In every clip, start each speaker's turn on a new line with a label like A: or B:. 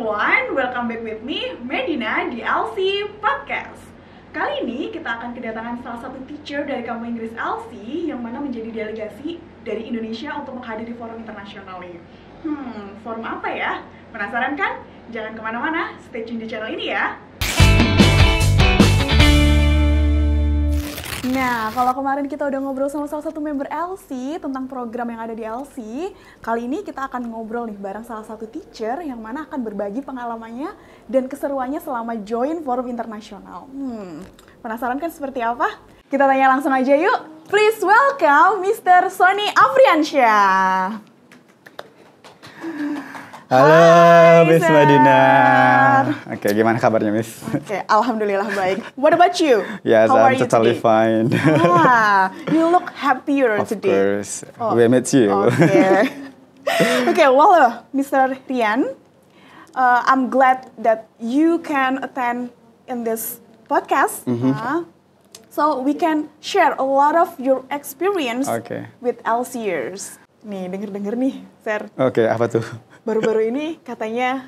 A: everyone, welcome back with me, Medina di LC Podcast. Kali ini kita akan kedatangan salah satu teacher dari kampus Inggris LC yang mana menjadi delegasi dari Indonesia untuk menghadiri forum internasional ini. Forum apa ya? Penasaran kan? Jangan kemana-mana, stay tune di channel ini ya. Nah, kalau kemarin kita udah ngobrol sama salah satu member LC tentang program yang ada di LC, kali ini kita akan ngobrol nih bareng salah satu teacher yang mana akan berbagi pengalamannya dan keseruannya selama join forum internasional. Penasaran kan seperti apa? Kita tanya langsung aja yuk. Please welcome Mr. Sony Afriansyah.
B: Halo,
A: Hai,
B: Miss
A: Sir.
B: Medina. Oke, gimana kabarnya, Miss?
A: Oke, alhamdulillah baik. What about you?
B: Yes,
A: How are
B: I'm
A: you
B: totally
A: today?
B: fine.
A: You look happier
B: Of
A: today.
B: course,
A: Oh,
B: we met you.
A: Okay. Okay, well, Mr. Rian, I'm glad that you can attend in this podcast. So we can share a lot of your experience
B: Okay.
A: with LCers. Nih, denger-denger nih, Sir.
B: Oke, apa tuh?
A: Baru-baru ini katanya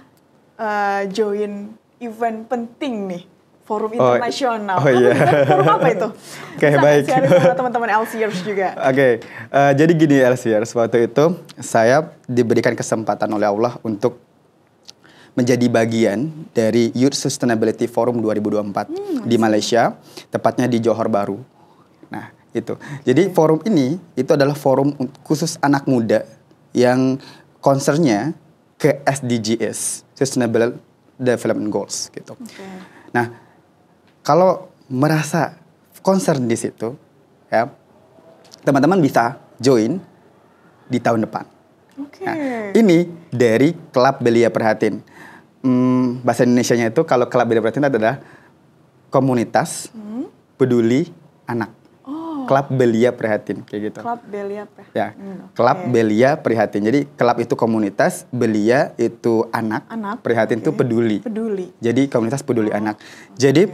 A: join event penting nih, forum internasional.
B: oh iya.
A: Forum apa itu?
B: Oke,
A: Bisa
B: baik.
A: sharing sama teman-teman LCers juga.
B: Oke, jadi gini LCers, waktu itu saya diberikan kesempatan oleh Allah untuk menjadi bagian dari Youth Sustainability Forum 2024 di Malaysia, tepatnya di Johor Bahru. Nah, itu. Jadi forum ini itu adalah forum khusus anak muda yang concernnya ke SDGs, Sustainable Development Goals gitu.
A: Okay.
B: Nah, kalau merasa concern di situ, ya teman-teman bisa join di tahun depan.
A: Oke.
B: Nah, ini dari Klub Belia Prihatin. Bahasa Indonesianya itu kalau Klub Belia Prihatin adalah komunitas peduli anak. Klub Belia Prihatin kayak gitu.
A: Klub Belia Prihatin.
B: Ya,
A: Oke.
B: Klub Belia Prihatin. Jadi klub itu komunitas, Belia itu anak, Prihatin itu peduli.
A: Peduli.
B: Jadi komunitas peduli anak. Jadi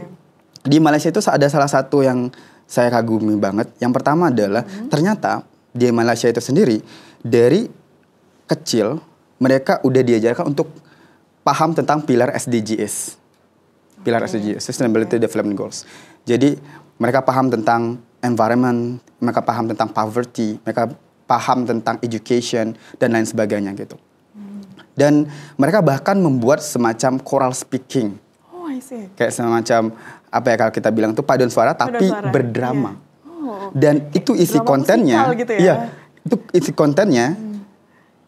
B: di Malaysia itu ada salah satu yang saya kagumi banget. Yang pertama adalah ternyata di Malaysia itu sendiri dari kecil mereka udah diajarkan untuk paham tentang pilar SDGs. Pilar SDGs, Sustainability Development Goals. Jadi mereka paham tentang environment, mereka paham tentang poverty, mereka paham tentang education dan lain sebagainya gitu. Dan mereka bahkan membuat semacam choral speaking.
A: Oh, I see.
B: Kayak semacam apa ya kalau kita bilang itu paduan suara tapi
A: suara,
B: berdrama.
A: iya. Oh.
B: Dan itu isi
A: Drama
B: kontennya,
A: musikal gitu ya?
B: iya, itu isi kontennya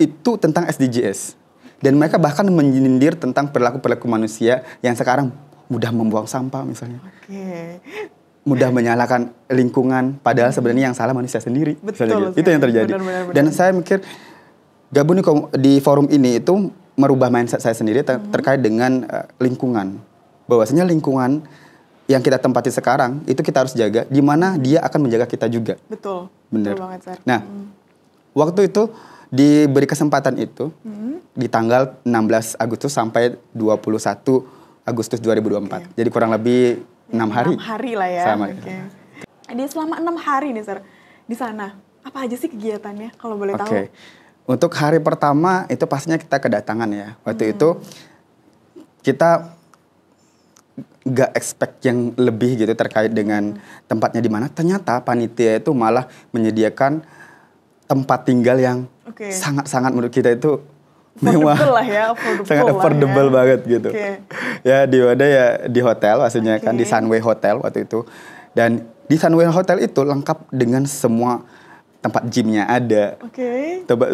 B: itu tentang SDGs. Dan mereka bahkan menyindir tentang perilaku-perilaku manusia yang sekarang mudah membuang sampah misalnya.
A: Oke.
B: Mudah menyalahkan lingkungan, padahal sebenarnya yang salah manusia sendiri.
A: Betul
B: Gitu. Itu yang terjadi.
A: Benar.
B: Dan saya mikir gabung di forum ini itu merubah mindset saya sendiri terkait dengan lingkungan. Bahwasanya lingkungan yang kita tempati sekarang itu kita harus jaga, di mana dia akan menjaga kita juga.
A: Betul.
B: Bener.
A: Betul banget, Sir.
B: Nah, waktu itu diberi kesempatan itu di tanggal 16 Agustus sampai 21 Agustus 2024. Jadi kurang lebih 6 hari.
A: 6 hari lah ya.
B: Sama.
A: Oke. Di selama 6 hari nih, Sir. Di sana, apa aja sih kegiatannya kalau boleh tahu?
B: Oke. Untuk hari pertama itu pastinya kita kedatangan ya. Waktu itu kita nggak expect yang lebih gitu terkait dengan tempatnya di mana. Ternyata panitia itu malah menyediakan tempat tinggal yang sangat-sangat menurut kita itu mewah.
A: Affordable lah ya,
B: sangat affordable banget gitu. Ya di mana ya di hotel maksudnya kan di Sunway Hotel waktu itu. Dan di Sunway Hotel itu lengkap dengan semua tempat gymnya ada. Tempat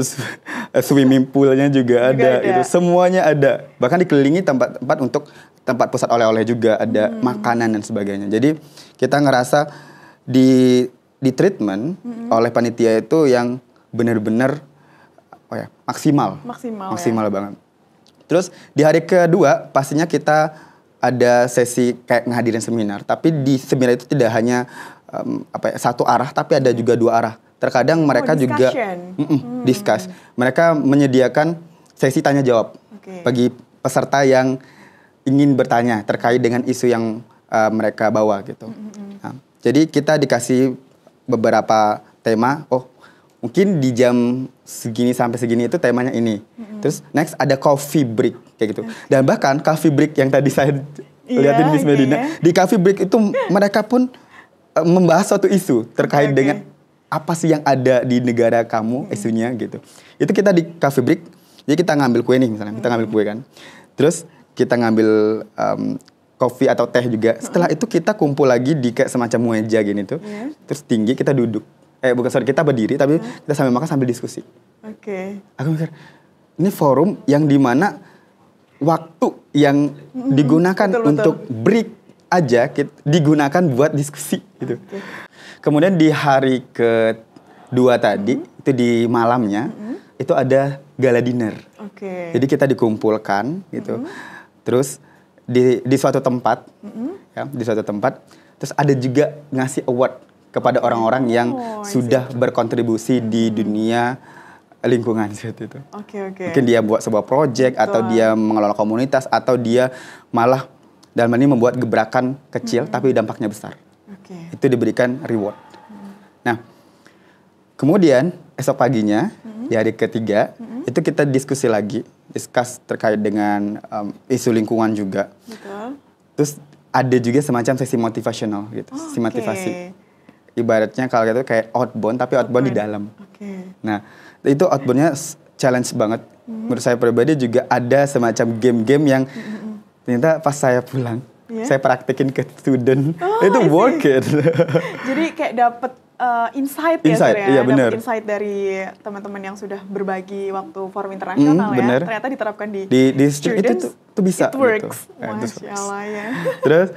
B: swimming poolnya juga ada. Gitu. Semuanya ada. Bahkan dikelilingi tempat-tempat untuk tempat pusat oleh-oleh juga ada, makanan dan sebagainya. Jadi kita ngerasa di treatment oleh panitia itu yang benar-benar maksimal banget. Terus di hari kedua pastinya kita ada sesi kayak ngehadirin seminar, tapi di seminar itu tidak hanya satu arah, tapi ada juga dua arah. Terkadang mereka juga discuss. Mereka menyediakan sesi tanya jawab bagi peserta yang ingin bertanya terkait dengan isu yang mereka bawa gitu. Nah, jadi kita dikasih beberapa tema. mungkin di jam segini sampai segini itu temanya ini. Terus next ada coffee break kayak gitu. Dan bahkan coffee break yang tadi saya lihatin Miss Medina, di coffee break itu mereka pun membahas suatu isu terkait dengan apa sih yang ada di negara kamu, isunya gitu. Itu kita di coffee break, jadi kita ngambil kue nih misalnya, kita ngambil kue kan. Terus kita ngambil kopi atau teh juga. Setelah itu kita kumpul lagi di kayak semacam meja gini tuh. Terus tinggi kita duduk. Kita berdiri tapi kita sambil makan sambil diskusi. Aku mikir, ini forum yang dimana waktu yang digunakan untuk break aja digunakan buat diskusi gitu. Kemudian di hari kedua tadi, itu di malamnya, itu ada gala dinner. Jadi kita dikumpulkan gitu. Terus di suatu tempat, ya, di suatu tempat, terus ada juga ngasih award kepada orang-orang yang sudah berkontribusi di dunia lingkungan seperti itu. Mungkin dia buat sebuah project atau dia mengelola komunitas atau dia malah dalam ini membuat gebrakan kecil tapi dampaknya besar. Itu diberikan reward. Nah, kemudian esok paginya di hari ketiga itu kita diskusi lagi, discuss terkait dengan isu lingkungan juga. Terus ada juga semacam sesi motivational gitu, sesi motivasi. Ibaratnya kalau gitu kayak outbound tapi outbound di dalam. Nah, itu outboundnya challenge banget. Menurut saya pribadi juga ada semacam game-game yang ternyata pas saya pulang, saya praktekin ke student, itu work it.
A: Jadi kayak dapet insight ya,
B: iya,
A: dapat insight dari teman-teman yang sudah berbagi waktu forum internasional ya. Ternyata diterapkan di students,
B: itu bisa.
A: It works.
B: Gitu.
A: Masya Allah ya.
B: Terus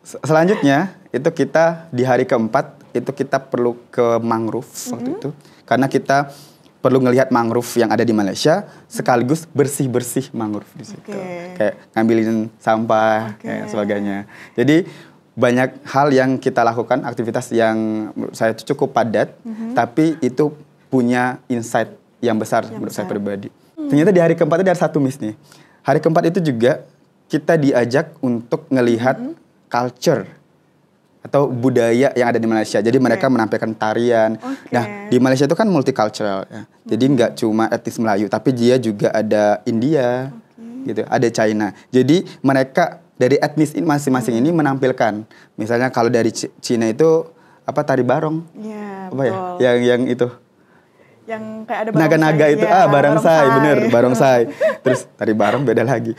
B: selanjutnya itu kita di hari keempat itu kita perlu ke mangrove waktu itu, karena kita perlu ngelihat mangrove yang ada di Malaysia sekaligus bersih-bersih mangrove di situ. Kayak ngambilin sampah kayak sebagainya. Jadi banyak hal yang kita lakukan, aktivitas yang menurut saya cukup padat, tapi itu punya insight yang besar menurut saya pribadi. Ternyata di hari keempat itu ada satu miss nih. Hari keempat itu juga kita diajak untuk ngelihat culture atau budaya yang ada di Malaysia. Jadi mereka menampilkan tarian. Nah, di Malaysia itu kan multicultural ya. Jadi nggak cuma etnis Melayu, tapi dia juga ada India, gitu, ada China. Jadi mereka dari etnis masing-masing ini menampilkan. Misalnya kalau dari Cina itu apa tari barong? Apa ya? Yang itu.
A: Yang kayak ada
B: naga-naga itu, barongsai, bener, barongsai. Terus tari barong beda lagi.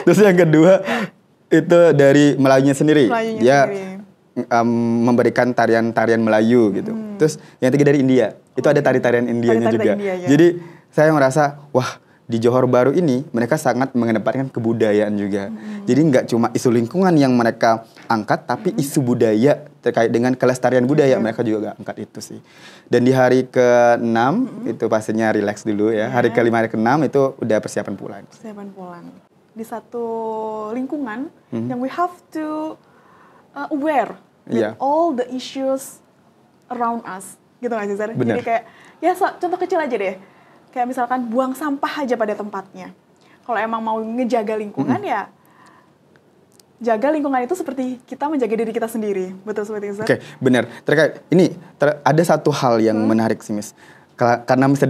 B: Terus yang kedua itu dari Melayunya sendiri. Memberikan tarian-tarian Melayu gitu. Terus yang ketiga dari India. Itu ada tari-tarian Indianya juga. Jadi saya merasa, wah, di Johor Bahru ini mereka sangat mengedepankan kebudayaan juga. Jadi nggak cuma isu lingkungan yang mereka angkat, tapi isu budaya terkait dengan kelestarian budaya mereka juga angkat itu sih. Dan di hari ke-6 itu pastinya relax dulu ya. Hari ke-5, hari ke-6 itu udah persiapan pulang.
A: Di satu lingkungan yang we have to aware with all the issues around us, gitu nggak sih, Zar? Jadi kayak contoh kecil aja deh. Kayak misalkan buang sampah aja pada tempatnya. Kalau emang mau ngejaga lingkungan ya jaga lingkungan itu seperti kita menjaga diri kita sendiri. Betul seperti itu, Zar?
B: Oke, benar. Terkait ini ada satu hal yang menarik sih, Miss. Karena bisa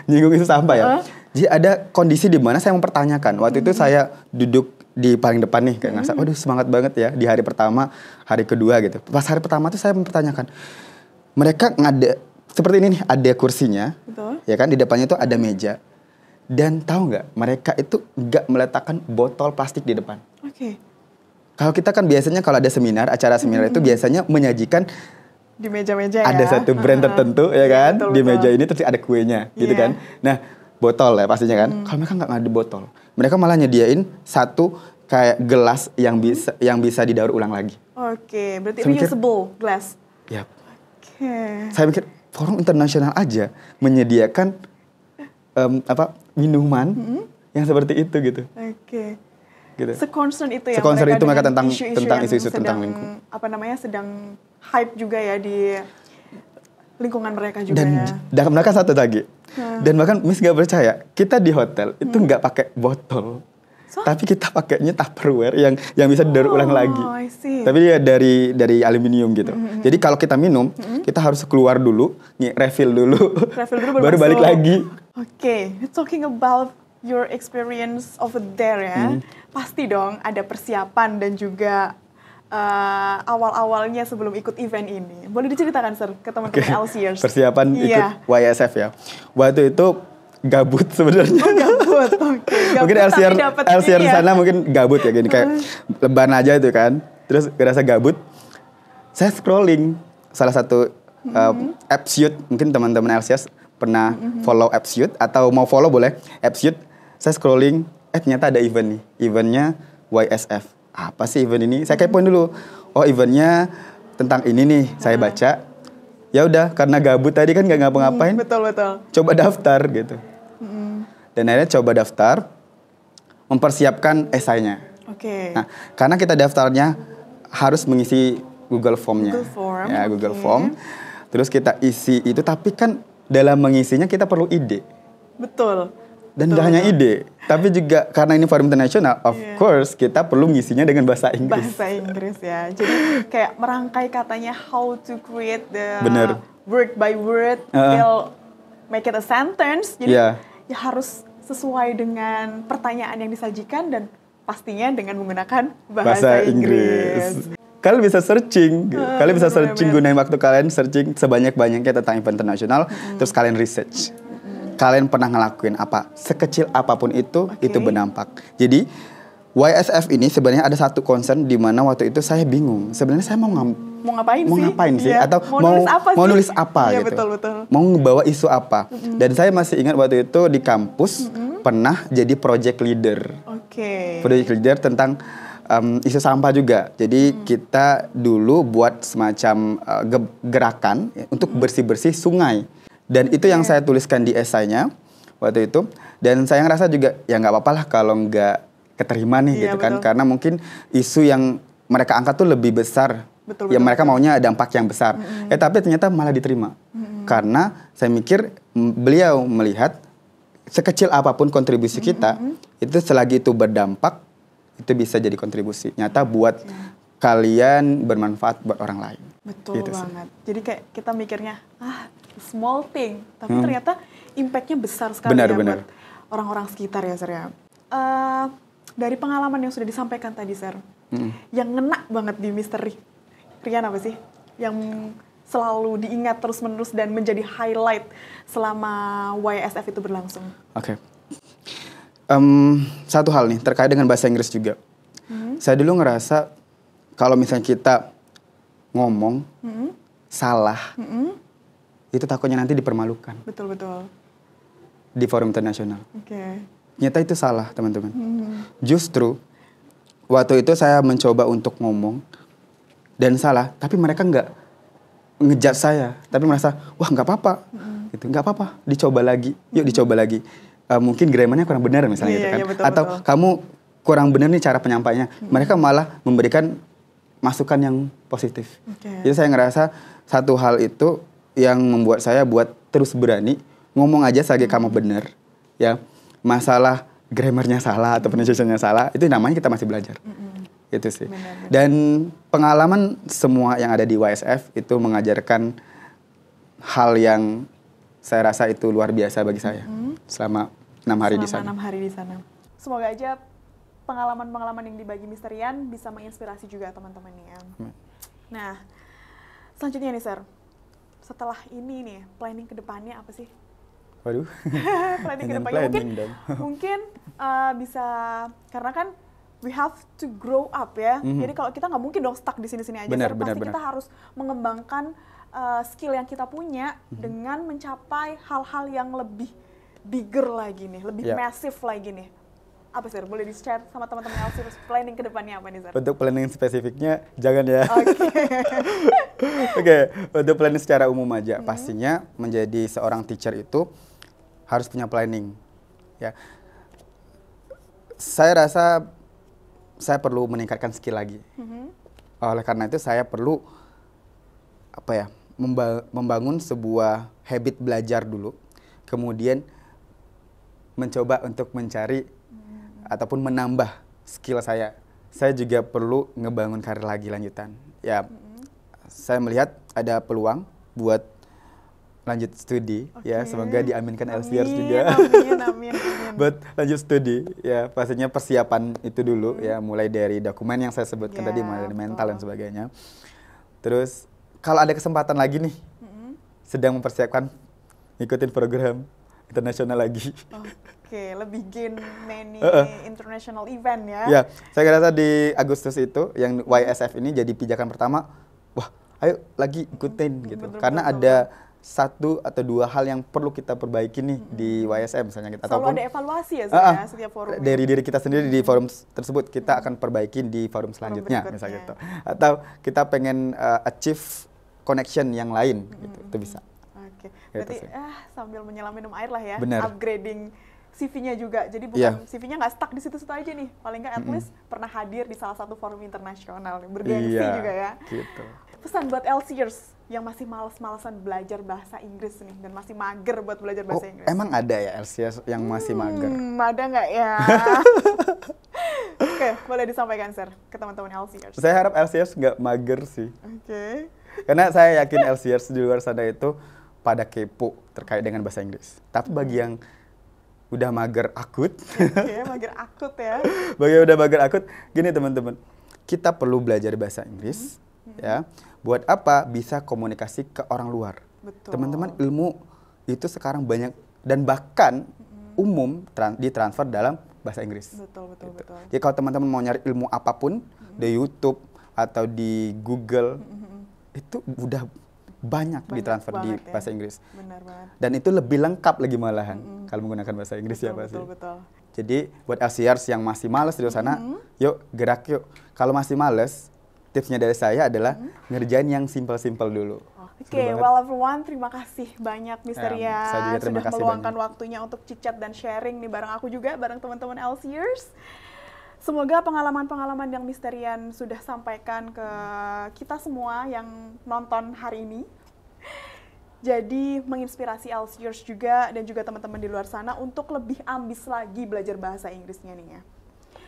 B: nyinggung itu sampah ya. Jadi ada kondisi di mana saya mempertanyakan. Waktu itu saya duduk di paling depan nih, kayak ngerasa, waduh semangat banget ya di hari pertama, hari kedua gitu. Pas hari pertama tuh saya mempertanyakan, mereka seperti ini nih, ada kursinya, ya kan, di depannya tuh ada meja. Dan tahu nggak, mereka itu nggak meletakkan botol plastik di depan. Kalau kita kan biasanya kalau ada seminar, acara seminar itu biasanya menyajikan
A: di meja-meja
B: ada satu brand tertentu ya kan,
A: betul,
B: di meja ini terus ada kuenya gitu kan. Nah, botol ya pastinya kan. Kalau mereka nggak ada botol, mereka malah nyediain satu kayak gelas yang bisa didaur ulang lagi.
A: Berarti reusable glass.
B: Saya mikir forum internasional aja menyediakan minuman yang seperti itu gitu. Gitu.
A: Seconcern itu ya
B: mereka tentang isu-isu tentang lingkungan.
A: Sedang hype juga ya di lingkungan mereka juga.
B: Dan mereka satu lagi. Dan bahkan Miss gak percaya, kita di hotel itu nggak pakai botol. Tapi kita pakainya Tupperware yang bisa didaur ulang lagi.
A: I see.
B: Tapi dia dari aluminium gitu. Jadi kalau kita minum, kita harus keluar dulu, refill dulu, baru balik lagi.
A: Oke, talking about your experience over there ya, pasti dong ada persiapan dan juga awal-awalnya sebelum ikut event ini. Boleh diceritakan, Sir, ke teman-teman LCers?
B: Persiapan ikut YSF ya. Waktu itu gabut sebenarnya.
A: Oh, gabut. Okay.
B: Mungkin LCR di sana mungkin gabut ya, gini kayak lebaran aja itu kan. Terus ngerasa gabut. Saya scrolling salah satu Appshoot, mungkin teman-teman LCS pernah follow Appshoot atau mau follow boleh Appshoot. Saya scrolling, ternyata ada event nih. Eventnya YSF. Apa sih event ini? Saya kepoin dulu. Oh, eventnya tentang ini nih. Saya baca. Ya udah, karena gabut tadi kan nggak ngapa-ngapain.
A: Betul.
B: Coba daftar gitu. Dan akhirnya coba daftar, mempersiapkan esainya.
A: Oke.
B: Nah, karena kita daftarnya harus mengisi Google Form-nya. Google Form. Terus kita isi itu, tapi kan dalam mengisinya kita perlu ide.
A: Betul.
B: Dan tidak hanya ide, tapi juga karena ini forum internasional, of course kita perlu ngisinya dengan bahasa Inggris.
A: Bahasa Inggris ya. Jadi kayak merangkai katanya how to create the word by word, will make it a sentence. Jadi ya harus sesuai dengan pertanyaan yang disajikan dan pastinya dengan menggunakan bahasa Inggris.
B: Kalian bisa searching, gunain waktu kalian searching sebanyak-banyaknya tentang event internasional, terus kalian research. Kalian pernah ngelakuin apa, sekecil apapun itu berdampak. Jadi YSF ini sebenarnya ada satu concern di mana waktu itu saya bingung. Sebenarnya saya mau ngapain sih?
A: Iya.
B: Atau mau nulis apa gitu.
A: Betul.
B: Mau ngebawa isu apa. Dan saya masih ingat waktu itu di kampus pernah jadi project leader. Project leader tentang isu sampah juga. Jadi kita dulu buat semacam gerakan untuk bersih-bersih sungai. Dan itu yang saya tuliskan di esainya waktu itu. Dan saya ngerasa juga ya nggak apa-apa lah kalau nggak keterima nih gitu kan. Karena mungkin isu yang mereka angkat tuh lebih besar. Yang mereka maunya dampak yang besar. Tapi ternyata malah diterima. Karena saya mikir beliau melihat sekecil apapun kontribusi kita, itu selagi itu berdampak, itu bisa jadi kontribusi. Nyata buat kalian bermanfaat buat orang lain.
A: Betul gitu banget. Jadi kayak kita mikirnya, small thing, tapi ternyata impact-nya besar sekali buat orang-orang sekitar ya, Sir ya. Dari pengalaman yang sudah disampaikan tadi, Sir, yang ngena banget di Mr. Rian apa sih? Yang selalu diingat terus-menerus dan menjadi highlight selama YSF itu berlangsung.
B: Satu hal nih, terkait dengan bahasa Inggris juga. Saya dulu ngerasa, kalau misalnya kita ngomong, salah, itu takutnya nanti dipermalukan.
A: Betul.
B: Di forum internasional. Nyata itu salah, teman-teman. Justru, waktu itu saya mencoba untuk ngomong, dan salah, tapi mereka nggak ngejudge saya. Tapi merasa, wah nggak apa-apa. Gitu, nggak apa-apa, dicoba lagi. Yuk dicoba lagi. Mungkin grammarnya kurang benar misalnya gitu kan.
A: Betul,
B: atau kamu kurang benar nih cara penyampaiannya. Mereka malah memberikan masukan yang positif. Jadi saya ngerasa satu hal itu yang membuat saya buat terus berani ngomong aja selagi kamu benar, ya. Masalah grammarnya salah atau pronunciation-nya salah, itu namanya kita masih belajar. Itu sih. Dan pengalaman semua yang ada di YSF itu mengajarkan hal yang saya rasa itu luar biasa bagi saya selama 6 hari di sana.
A: 6 hari di sana. Semoga aja pengalaman-pengalaman yang dibagi Mr. Rian bisa menginspirasi juga teman-teman nih ya. Nah, selanjutnya nih, Sir. Setelah ini nih, planning ke depannya apa sih?
B: Waduh.
A: Planning ke depannya mungkin bisa, karena kan we have to grow up ya. Jadi kalau kita nggak mungkin dong stuck di sini-sini aja. Pasti kita harus mengembangkan skill yang kita punya dengan mencapai hal-hal yang lebih bigger lagi nih, lebih massive lagi nih. Apa, Sir? Boleh di-share sama teman-teman LC planning ke depannya apa nih, Sir?
B: Untuk planning spesifiknya jangan ya. Oke, untuk planning secara umum aja. Pastinya menjadi seorang teacher itu harus punya planning. Ya. Saya rasa saya perlu meningkatkan skill lagi. Oleh karena itu saya perlu membangun sebuah habit belajar dulu. Kemudian mencoba untuk mencari ataupun menambah skill saya. Saya juga perlu ngebangun karir lagi lanjutan. Ya, saya melihat ada peluang buat lanjut studi. Ya, semoga diaminkan LCRS juga.
A: Amin.
B: Buat lanjut studi, ya pastinya persiapan itu dulu ya, mulai dari dokumen yang saya sebutkan tadi, mulai dari mental dan sebagainya. Terus kalau ada kesempatan lagi nih, sedang mempersiapkan ngikutin program internasional lagi.
A: Oke, lebih bikin many international event ya.
B: Ya, saya rasa di Agustus itu yang YSF ini jadi pijakan pertama. Wah, ayo lagi ikutin gitu. Karena ada satu atau dua hal yang perlu kita perbaiki nih di YSM misalnya kita.
A: Selalu ada evaluasi ya setiap forum.
B: Dari diri kita sendiri di forum tersebut kita akan perbaiki di forum selanjutnya misalnya gitu. Atau kita pengen achieve connection yang lain gitu. Itu bisa.
A: Oke. Berarti sambil menyelam minum air lah ya.
B: Bener.
A: Upgrading CV-nya juga. Jadi bukan CV-nya nggak stuck di situ-situ aja nih. Paling nggak at least pernah hadir di salah satu forum internasional. Bergengsi juga ya.
B: Gitu.
A: Pesan buat LCers yang masih males-malesan belajar bahasa Inggris nih dan masih mager buat belajar bahasa Inggris.
B: Emang ada ya LCS yang masih mager?
A: Ada nggak ya? Oke, boleh disampaikan Sir ke teman-teman LCers.
B: Saya harap LCS nggak mager sih.
A: Oke.
B: Karena saya yakin LCS di luar sana itu pada kepo terkait dengan bahasa Inggris. Tapi bagi yang udah mager akut,
A: mager akut ya.
B: Bagi yang udah mager akut, gini teman-teman, kita perlu belajar bahasa Inggris, ya. Buat apa? Bisa komunikasi ke orang luar. Teman-teman, ilmu itu sekarang banyak dan bahkan umum ditransfer dalam bahasa Inggris.
A: Betul.
B: Jadi kalau teman-teman mau nyari ilmu apapun di YouTube atau di Google, itu udah banyak ditransfer di bahasa Inggris.
A: Benar banget.
B: Dan itu lebih lengkap lagi malahan kalau menggunakan bahasa Inggris ya pasti.
A: Betul.
B: Jadi buat LCRs yang masih males di luar sana, yuk gerak yuk. Kalau masih males, tipsnya dari saya adalah ngerjain yang simple-simple dulu.
A: Oke, well everyone, terima kasih banyak Mr. Rian
B: saya juga terima
A: sudah
B: kasih
A: meluangkan
B: banyak
A: waktunya untuk chit-chat dan sharing nih bareng aku juga, bareng teman-teman LCers. Semoga pengalaman-pengalaman yang Mr. Rian sudah sampaikan ke kita semua yang nonton hari ini jadi menginspirasi LCers juga dan juga teman-teman di luar sana untuk lebih ambis lagi belajar bahasa Inggrisnya nih ya.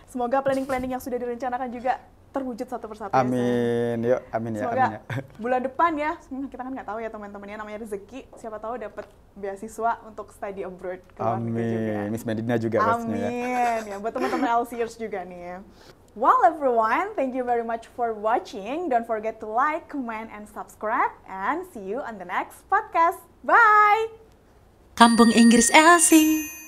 A: Semoga planning-planning yang sudah direncanakan juga terwujud satu persatu.
B: Amin, yuk amin ya.
A: Semoga
B: amin ya.
A: bulan depan ya, kita kan nggak tahu ya teman-temannya, namanya rezeki, siapa tahu dapat beasiswa untuk study abroad ke luar negeri juga.
B: Miss Medina juga pastinya ya.
A: Amin, ya buat teman-teman LCers juga nih ya. Well everyone, thank you very much for watching. Don't forget to like, comment, and subscribe. And see you on the next podcast. Bye!
C: Kampung Inggris LC.